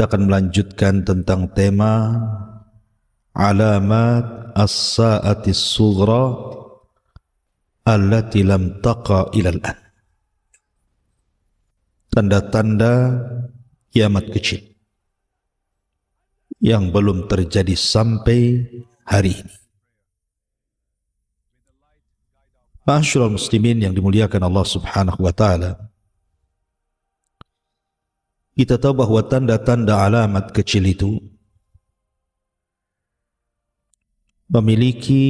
kita akan melanjutkan tentang tema alamat as-sa'ati as-sughra allati lam taqa ilal an. Tanda-tanda kiamat kecil yang belum terjadi sampai hari ini. Ma'asyiral muslimin yang dimuliakan Allah Subhanahu wa taala, kita tahu bahwa tanda-tanda alamat kecil itu memiliki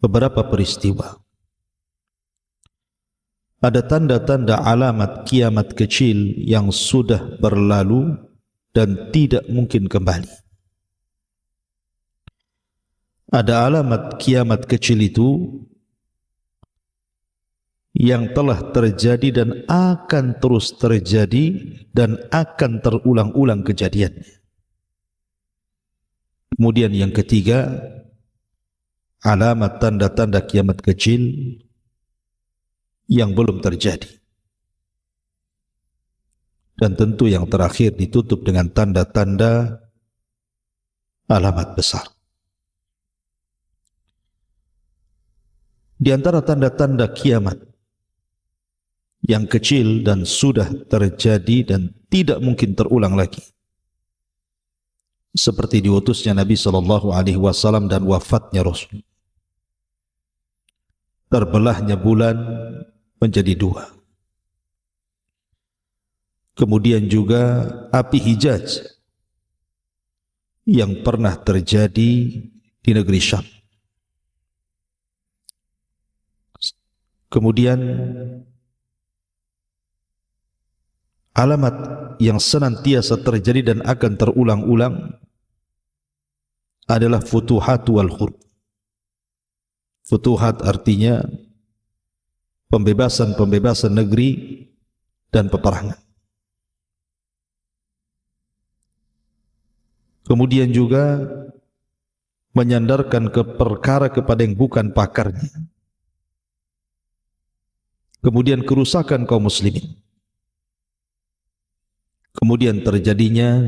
beberapa peristiwa. Ada tanda-tanda alamat kiamat kecil yang sudah berlalu dan tidak mungkin kembali. Ada alamat kiamat kecil itu yang telah terjadi dan akan terus terjadi dan akan terulang-ulang kejadiannya. Kemudian yang ketiga, alamat tanda-tanda kiamat kecil yang belum terjadi. Dan tentu yang terakhir ditutup dengan tanda-tanda alamat besar. Di antara tanda-tanda kiamat yang kecil dan sudah terjadi dan tidak mungkin terulang lagi, seperti diutusnya Nabi SAW dan wafatnya Rasul, terbelahnya bulan menjadi dua, kemudian juga api Hijaz yang pernah terjadi di negeri Syam, kemudian alamat yang senantiasa terjadi dan akan terulang-ulang adalah futuhat wal khurb. Futuhat artinya pembebasan-pembebasan negeri dan peperangan. Kemudian juga menyandarkan ke perkara kepada yang bukan pakarnya. Kemudian kerusakan kaum muslimin. Kemudian terjadinya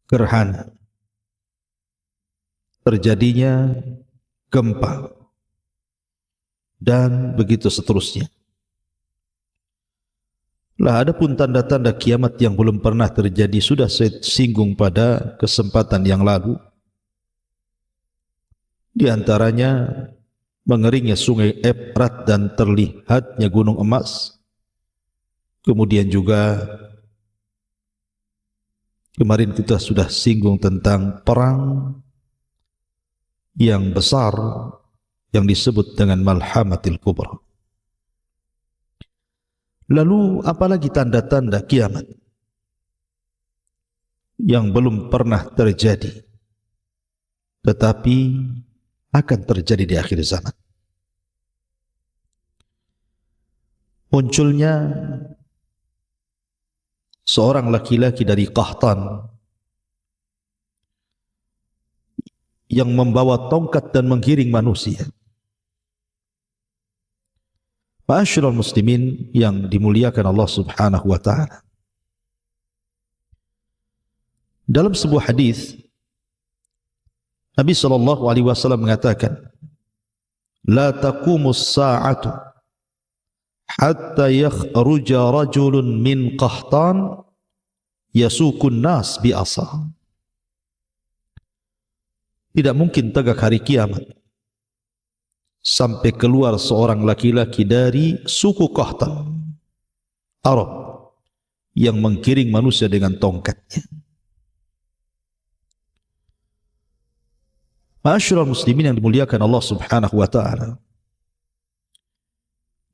gerhana, terjadinya gempa, dan begitu seterusnya. Lah, adapun tanda-tanda kiamat yang belum pernah terjadi sudah saya singgung pada kesempatan yang lalu. Di antaranya mengeringnya sungai Efrat dan terlihatnya gunung emas. Kemudian juga kemarin kita sudah singgung tentang perang yang besar yang disebut dengan Malhamatil Kubra. Lalu apalagi tanda-tanda kiamat yang belum pernah terjadi tetapi akan terjadi di akhir zaman? Munculnya seorang laki-laki dari Qahtan yang membawa tongkat dan menggiring manusia. Ma'asyiral muslimin yang dimuliakan Allah Subhanahu wa taala, dalam sebuah hadis Nabi sallallahu alaihi wasallam mengatakan, la taqumus sa'atu hatta yakhruja rajulun min Qahtan yasukun nas bi asa. Tidak mungkin tegak hari kiamat sampai keluar seorang laki-laki dari suku Qahtan Arab yang menggiring manusia dengan tongkatnya. Ma'asyiral muslimin yang dimuliakan Allah Subhanahu wa taala,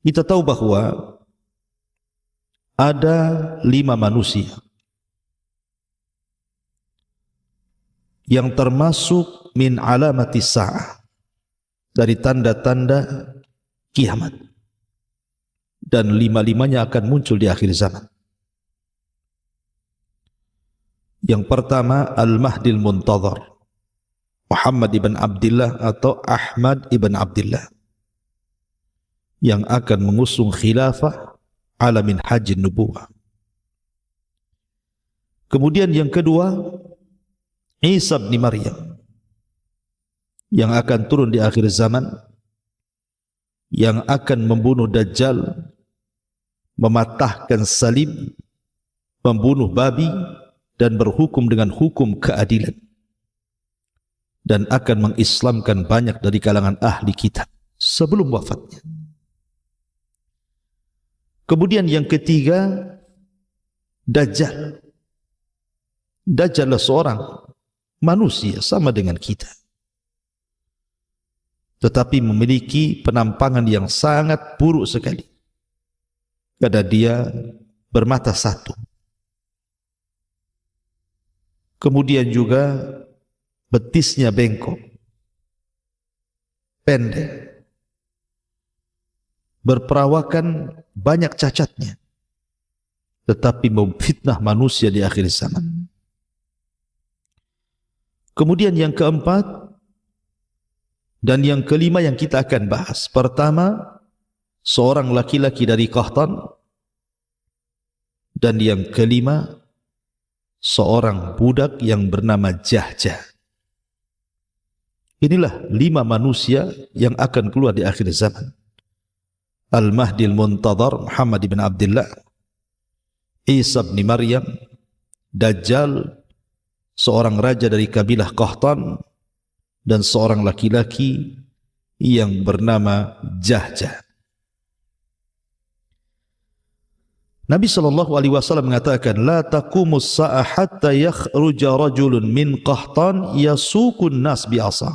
kita tahu bahwa ada 5 manusia yang termasuk min alamati sa'ah, dari tanda-tanda kiamat, dan 5-5-nya akan muncul di akhir zaman. Yang pertama, Al-Mahdil Muntadhar, Muhammad ibn Abdullah atau Ahmad ibn Abdullah, yang akan mengusung khilafah ala minhajin nubuwah. Kemudian yang kedua, Isa bin Maryam yang akan turun di akhir zaman, yang akan membunuh Dajjal, mematahkan salib, membunuh babi, dan berhukum dengan hukum keadilan, dan akan mengislamkan banyak dari kalangan ahli kitab sebelum wafatnya. Kemudian yang ketiga, Dajjal. Dajjal adalah seorang manusia sama dengan kita, tetapi memiliki penampangan yang sangat buruk sekali. Karena dia bermata satu. Kemudian juga betisnya bengkok, pendek, berperawakan banyak cacatnya, tetapi memfitnah manusia di akhir zaman. Kemudian yang keempat dan yang kelima yang kita akan bahas. Pertama, seorang laki-laki dari Qahtan. Dan yang kelima, seorang budak yang bernama Jahjah. Inilah 5 manusia yang akan keluar di akhir zaman. Al-Mahdi al-Muntadhar Muhammad ibn Abdullah, Isa bin Maryam, Dajjal, seorang raja dari kabilah Qahtan, dan seorang laki-laki yang bernama Jahjah. Nabi SAW mengatakan, la taqumus sa'ah hatta yakhruja rajulun min Qahtan yasukun nas bi'asa.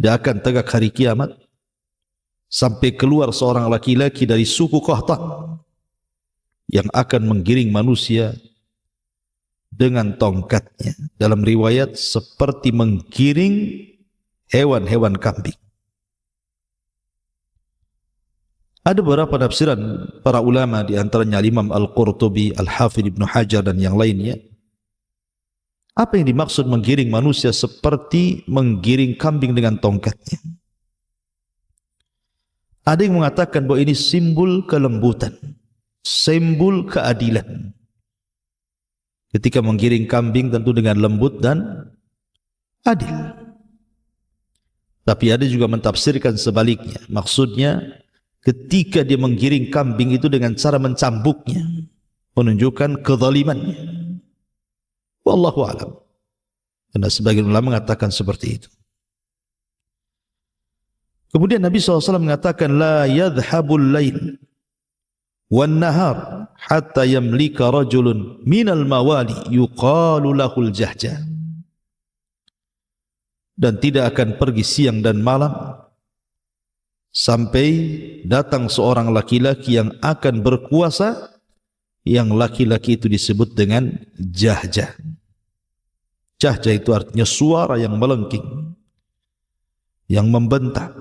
Dia akan tegak hari kiamat sampai keluar seorang laki-laki dari suku Qahtan yang akan menggiring manusia dengan tongkatnya. Dalam riwayat seperti menggiring hewan-hewan kambing. Ada beberapa tafsiran para ulama, di antaranya Imam Al-Qurtubi, Al-Hafidh Ibn Hajar dan yang lainnya. Apa yang dimaksud menggiring manusia seperti menggiring kambing dengan tongkatnya? Ada yang mengatakan bahwa ini simbol kelembutan, simbol keadilan. Ketika menggiring kambing tentu dengan lembut dan adil. Tapi ada juga mentafsirkan sebaliknya. Maksudnya ketika dia menggiring kambing itu dengan cara mencambuknya, menunjukkan kezalimannya. Wallahu a'lam. Karena sebagian ulama mengatakan seperti itu. Kemudian Nabi SAW mengatakan, la yadhhabul lail wan nahar hatta yamlika rajulun minal mawali yuqalu lahul Jahjah. Dan tidak akan pergi siang dan malam sampai datang seorang laki-laki yang akan berkuasa, yang laki-laki itu disebut dengan Jahjah. Jahjah itu artinya suara yang melengking, yang membentak.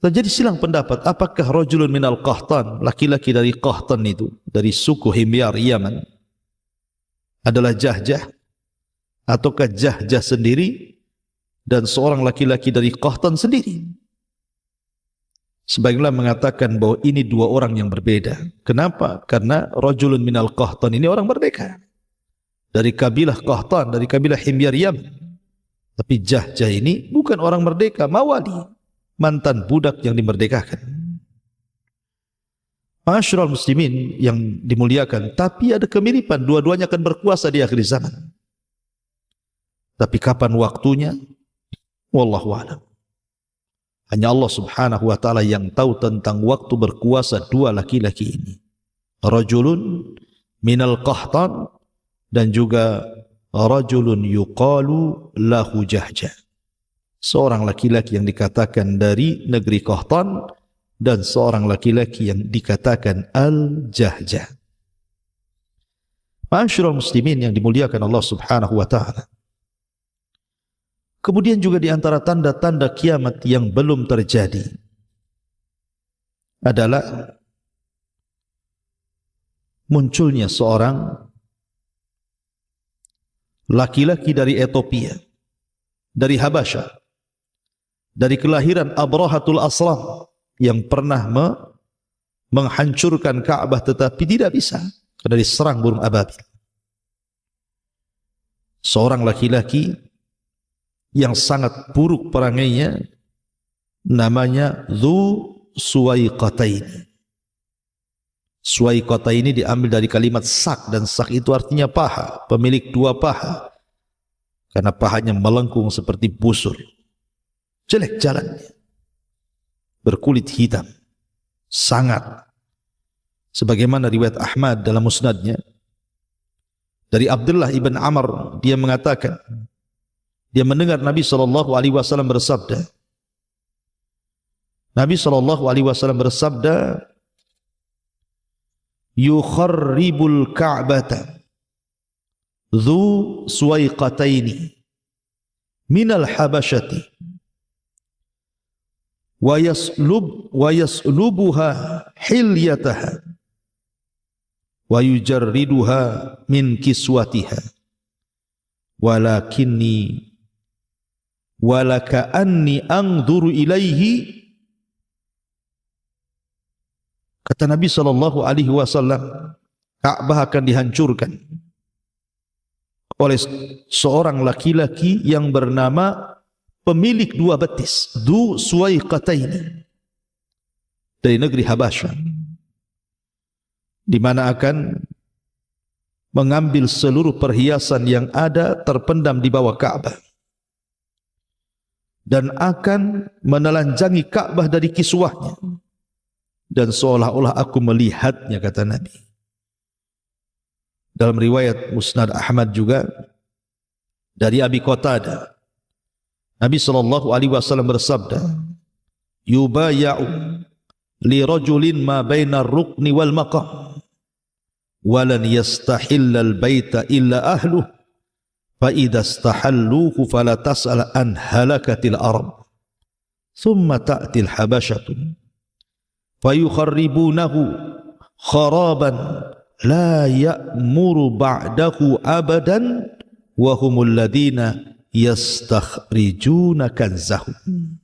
Terjadi silang pendapat, apakah rajulun minal Qahtan, laki-laki dari Qahtan itu, dari suku Himyar Yaman, adalah Jahjah, ataukah Jahjah sendiri dan seorang laki-laki dari Qahtan sendiri? Sebagian mengatakan bahwa ini 2 orang yang berbeda. Kenapa? Karena rajulun minal Qahtan ini orang merdeka dari kabilah Qahtan, dari kabilah Himyar Yaman. Tapi Jahjah ini bukan orang merdeka, mawali, mantan budak yang dimerdekakan. Ma'asyiral muslimin yang dimuliakan, tapi ada kemiripan, dua-duanya akan berkuasa di akhir zaman. Tapi kapan waktunya? Wallahu a'lam. Hanya Allah Subhanahu wa taala yang tahu tentang waktu berkuasa 2 laki-laki ini. Rajulun minal Qahtan dan juga rajulun yuqalu lahu Jahjah. Seorang laki-laki yang dikatakan dari negeri Qahtan dan seorang laki-laki yang dikatakan Al-Jahjah. Ma'asyiral muslimin yang dimuliakan Allah Subhanahu wa taala. Kemudian juga di antara tanda-tanda kiamat yang belum terjadi adalah munculnya seorang laki-laki dari Ethiopia, dari Habasyah, dari kelahiran Abrahatul Aslam, yang pernah menghancurkan Ka'bah, tetapi tidak bisa karena diserang burung ababil. Seorang laki-laki yang sangat buruk perangainya, namanya Dzu Suwaiqataini. Suwaiqataini diambil dari kalimat sak, dan sak itu artinya paha, pemilik dua paha, karena pahanya melengkung seperti busur. Jelek jalannya, berkulit hitam, sangat. Sebagaimana riwayat Ahmad dalam musnadnya dari Abdullah ibn Amr, dia mengatakan dia mendengar Nabi SAW bersabda. Nabi SAW bersabda, yukharribul Ka'bata Dzu Suwaiqataini minal Habasyati wa yaslubuha hilyataha wa yujarriduha min kiswatiha walaka anni anzuru ilaihi. Kata Nabi SAW, Ka'bah akan dihancurkan oleh seorang laki-laki yang bernama pemilik dua betis, Dzu Suwaiqataini, dari negeri Habasyah, di mana akan mengambil seluruh perhiasan yang ada terpendam di bawah Ka'bah dan akan menelanjangi Ka'bah dari kiswahnya, dan seolah-olah aku melihatnya, kata Nabi. Dalam riwayat Musnad Ahmad juga dari Abi Qatadah, Nabi SAW bersabda, yubaya'u li rajulin ma baina ar-rukni wal maqam walan yastahillal baita illa ahluh fa idza istahalluhu fala tas'al an halakatil arab thumma ta'til habasyatu fa yukharribunahu kharaban la ya'muru ba'dahu abadan wa humul ladina yastakhrijuna kanzahum.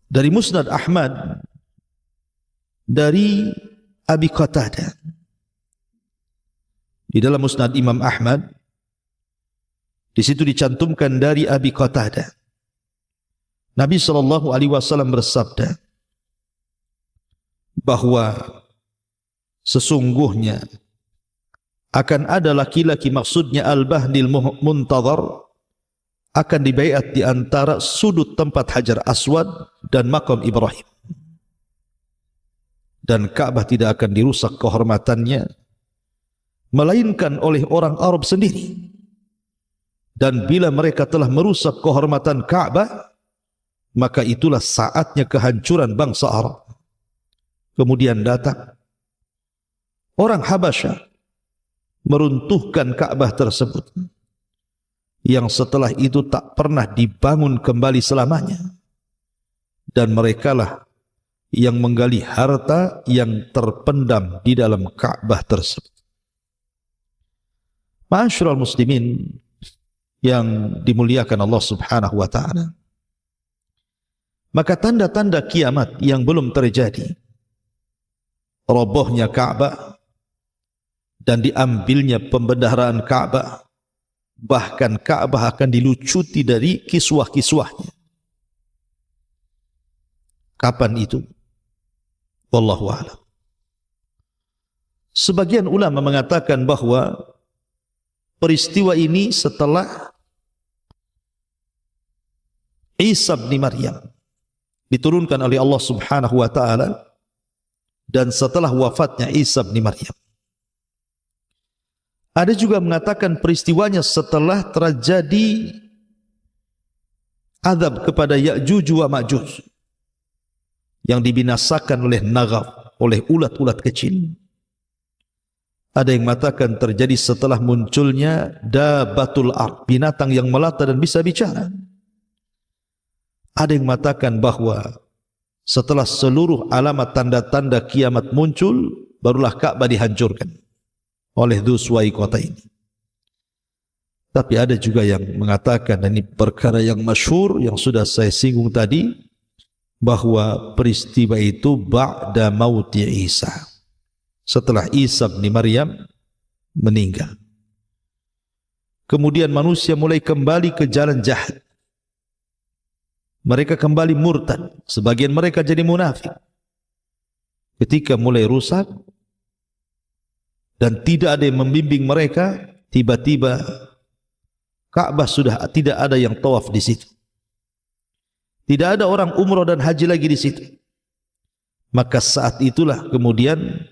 Dari Musnad Ahmad dari Abi Qatadah, di dalam Musnad Imam Ahmad di situ dicantumkan dari Abi Qatadah, Nabi SAW bersabda bahwa sesungguhnya akan ada laki-laki, maksudnya Al-Bahdil Muntadhar, akan dibaiat di antara sudut tempat Hajar Aswad dan makam Ibrahim, dan Ka'bah tidak akan dirusak kehormatannya melainkan oleh orang Arab sendiri, dan bila mereka telah merusak kehormatan Ka'bah maka itulah saatnya kehancuran bangsa Arab. Kemudian datang orang Habasyah meruntuhkan Ka'bah tersebut, yang setelah itu tak pernah dibangun kembali selamanya, dan merekalah yang menggali harta yang terpendam di dalam Ka'bah tersebut. Ma'asyiral muslimin yang dimuliakan Allah Subhanahu wa ta'ala, maka tanda-tanda kiamat yang belum terjadi, robohnya Ka'bah dan diambilnya pembendaharaan Ka'bah, bahkan Ka'bah akan dilucuti dari kiswah-kiswahnya. Kapan itu? Wallahu a'lam. Sebagian ulama mengatakan bahwa peristiwa ini setelah Isa bin Maryam diturunkan oleh Allah Subhanahu wa ta'ala, dan setelah wafatnya Isa bin Maryam. Ada juga mengatakan peristiwanya setelah terjadi azab kepada Ya'juj wa Ma'juj yang dibinasakan oleh Naghaf, oleh ulat-ulat kecil. Ada yang mengatakan terjadi setelah munculnya Dabatul Ard, binatang yang melata dan bisa bicara. Ada yang mengatakan bahwa setelah seluruh alamat tanda-tanda kiamat muncul, barulah Ka'bah dihancurkan oleh Dzu Suwaiqataini. Tapi ada juga yang mengatakan, dan ini perkara yang masyhur yang sudah saya singgung tadi, bahwa peristiwa itu ba'da mauti Isa, setelah Isa bin Maryam meninggal. Kemudian manusia mulai kembali ke jalan jahat. Mereka kembali murtad, sebagian mereka jadi munafik. Ketika mulai rusak dan tidak ada yang membimbing mereka, tiba-tiba Ka'bah sudah tidak ada yang tawaf di situ. Tidak ada orang umrah dan haji lagi di situ. Maka saat itulah kemudian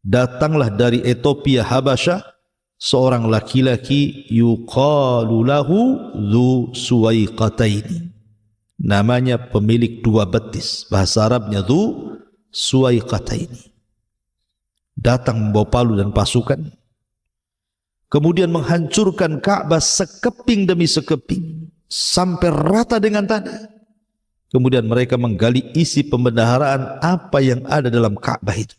datanglah dari Ethiopia Habasyah seorang laki-laki yuqalu lahu Dzu Suwaiqataini. Namanya pemilik dua betis. Bahasa Arabnya Dzu Suwaiqataini. Datang membawa palu dan pasukan. Kemudian menghancurkan Ka'bah sekeping demi sekeping sampai rata dengan tanah. Kemudian mereka menggali isi pembendaharaan apa yang ada dalam Ka'bah itu.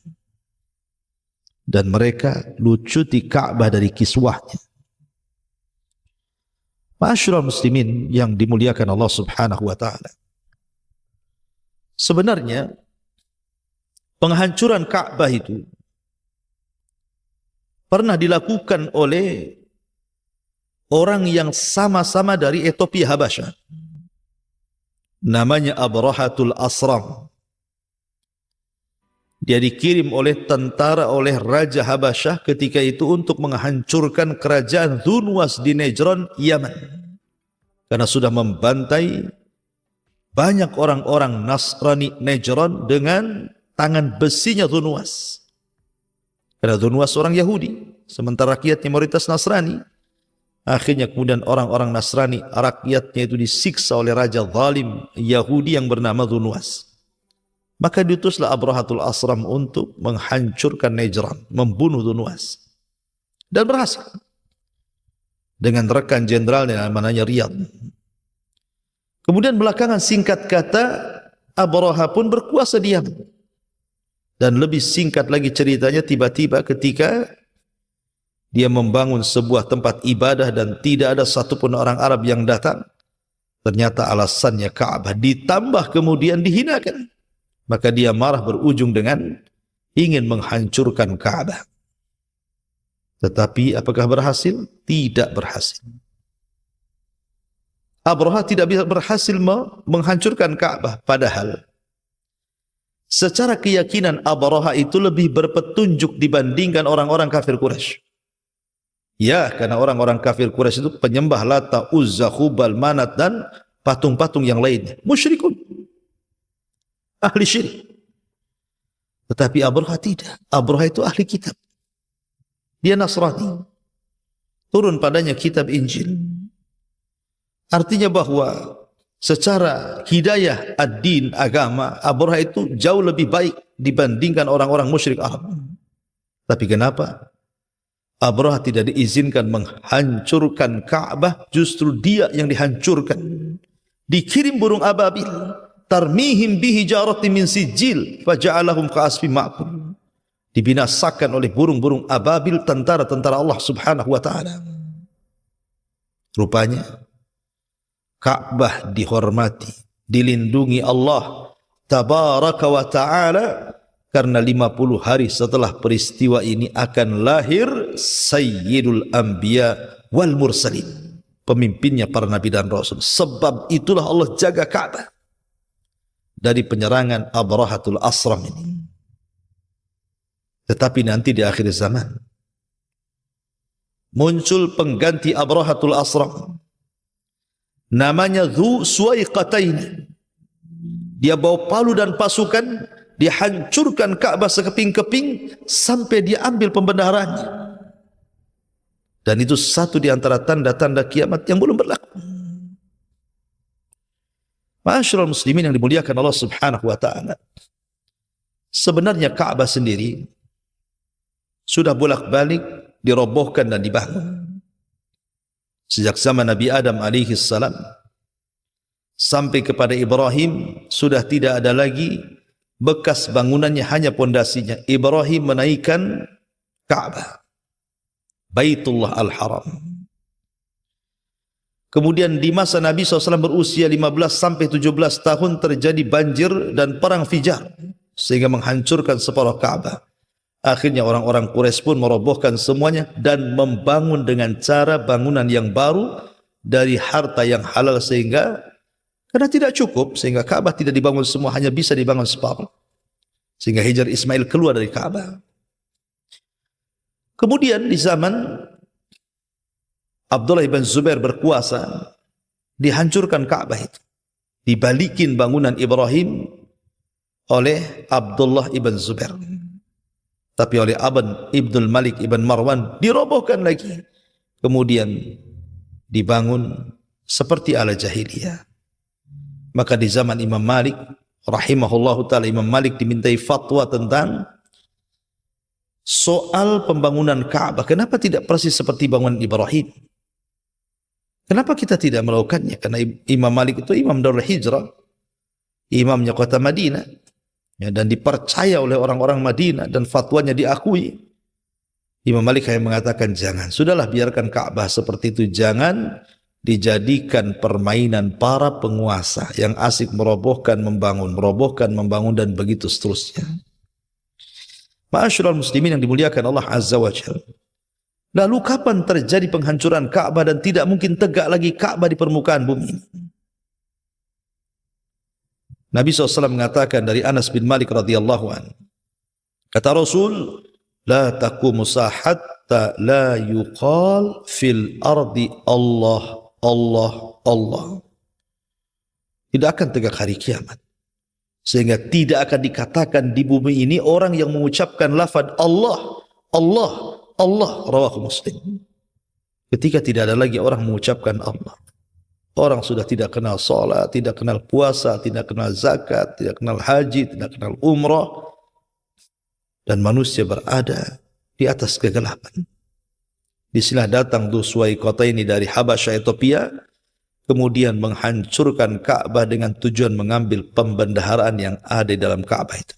Dan mereka lucuti Ka'bah dari kiswahnya. Ma'asyiral muslimin yang dimuliakan Allah Subhanahu wa taala. Sebenarnya penghancuran Ka'bah itu pernah dilakukan oleh orang yang sama-sama dari Ethiopia Habasyah. Namanya Abrahatul Asram. Dia dikirim oleh tentara oleh Raja Habasyah ketika itu untuk menghancurkan kerajaan Dzunwas di Najran, Yaman. Karena sudah membantai banyak orang-orang Nasrani Najran dengan tangan besinya Dzunwas. Karena Dzunwas orang Yahudi, sementara rakyatnya mayoritas Nasrani. Akhirnya kemudian orang-orang Nasrani, rakyatnya itu disiksa oleh raja zalim Yahudi yang bernama Dzunwas. Maka diutuslah Abrahatul Asram untuk menghancurkan Najran, membunuh Dzunwas. Dan berhasil. Dengan rekan jenderalnya namanya Riyad. Kemudian belakangan singkat kata, Abraha pun berkuasa di Yaman. Dan lebih singkat lagi ceritanya, tiba-tiba ketika dia membangun sebuah tempat ibadah dan tidak ada satupun orang Arab yang datang, ternyata alasannya Ka'bah, ditambah kemudian dihinakan. Maka dia marah berujung dengan ingin menghancurkan Ka'bah. Tetapi apakah berhasil? Tidak berhasil. Abraha tidak bisa berhasil menghancurkan Ka'bah. Padahal secara keyakinan Abraha itu lebih berpetunjuk dibandingkan orang-orang kafir Quraisy. Ya, karena orang-orang kafir Quraisy itu penyembah Lata, Uzza, Hubal, Manat dan patung-patung yang lainnya. Musyrikun. Ahli syirik. Tetapi Abraha tidak. Abraha itu ahli kitab. Dia Nasrani. Turun padanya kitab Injil. Artinya bahwa secara hidayah ad-din, agama, Abraha itu jauh lebih baik dibandingkan orang-orang musyrik Arab. Tapi kenapa Abraha tidak diizinkan menghancurkan Ka'bah? Justru dia yang dihancurkan. Dikirim burung ababil, tarmihim bihijaratin min sijil faja'alahum ka'asfin ma'kul. Dibinasakan oleh burung-burung ababil, tentara-tentara Allah Subhanahu wa taala. Rupanya Ka'bah dihormati, dilindungi Allah Tabaraka wa ta'ala, karena 50 hari setelah peristiwa ini akan lahir Sayyidul Anbiya wal Mursalin, pemimpinnya para nabi dan rasul. Sebab itulah Allah jaga Ka'bah dari penyerangan Abrahatul Asram ini. Tetapi nanti di akhir zaman muncul pengganti Abrahatul Asram, namanya Dzu Suwaiqataini. Dia bawa palu dan pasukan, dia hancurkan Ka'bah sekeping-keping sampai dia ambil pembendaharaannya. Dan itu satu di antara tanda-tanda kiamat yang belum berlaku. Ma'asyiral muslimin yang dimuliakan Allah Subhanahu wa taala. Sebenarnya Ka'bah sendiri sudah bolak-balik dirobohkan dan dibangun. Sejak zaman Nabi Adam alaihi salam sampai kepada Ibrahim sudah tidak ada lagi bekas bangunannya, hanya pondasinya. Ibrahim menaikkan Ka'bah, Baitullah Al-Haram. Kemudian di masa Nabi SAW berusia 15 sampai 17 tahun terjadi banjir dan perang Fijar sehingga menghancurkan separuh Ka'bah. Akhirnya orang-orang Quraisy pun merobohkan semuanya dan membangun dengan cara bangunan yang baru dari harta yang halal sehingga karena tidak cukup sehingga Ka'bah tidak dibangun semua, hanya bisa dibangun separuh. Sehingga Hijr Ismail keluar dari Ka'bah. Kemudian di zaman Abdullah ibn Zubair berkuasa, dihancurkan Ka'bah itu. Dibalikin bangunan Ibrahim oleh Abdullah ibn Zubair. Tapi oleh Ibnul Malik ibn Marwan dirobohkan lagi. Kemudian dibangun seperti ala jahiliyah. Maka di zaman Imam Malik rahimahullahu ta'ala, Imam Malik dimintai fatwa tentang soal pembangunan Ka'bah. Kenapa tidak persis seperti bangunan Ibrahim? Kenapa kita tidak melakukannya? Karena Imam Malik itu imam Darul Hijrah, imamnya kota Madinah, ya, dan dipercaya oleh orang-orang Madinah dan fatwanya diakui. Imam Malik hanya mengatakan jangan, sudahlah biarkan Ka'bah seperti itu, jangan dijadikan permainan para penguasa yang asik merobohkan, membangun dan begitu seterusnya. Ma'asyiral muslimin yang dimuliakan Allah Azza wa Jalla. Lalu kapan terjadi penghancuran Ka'bah dan tidak mungkin tegak lagi Ka'bah di permukaan bumi ini? Nabi SAW mengatakan dari Anas bin Malik radhiyallahu anhu, kata Rasul, la taqumu hatta la yuqal fil ardi Allah Allah Allah. Tidak akan tegak hari kiamat sehingga tidak akan dikatakan di bumi ini orang yang mengucapkan lafaz Allah Allah Allah, rawahu Muslim. Ketika tidak ada lagi orang mengucapkan Allah, orang sudah tidak kenal salat, tidak kenal puasa, tidak kenal zakat, tidak kenal haji, tidak kenal umrah, dan manusia berada di atas kegelapan. Disinilah datang Dhuswai kota ini dari Habasyah Ethiopia, kemudian menghancurkan Ka'bah dengan tujuan mengambil pembendaharaan yang ada di dalam Ka'bah itu.